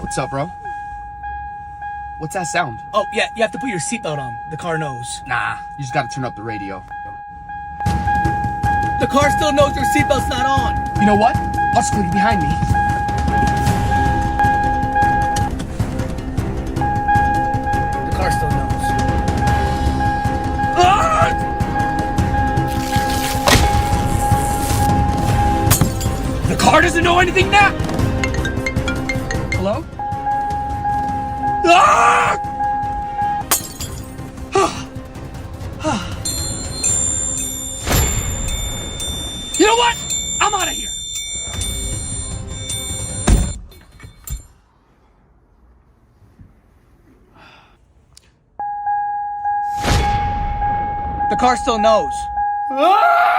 What's up, bro? What's that sound? Oh, yeah, you have to put your seatbelt on. The car knows. Nah, you just gotta turn up the radio. The car still knows your seatbelt's not on. You know what? Watch quickly behind me. The car still knows. Ah! The car doesn't know anything now! Hello? Ah! You know what? I'm out of here. The car still knows. Ah!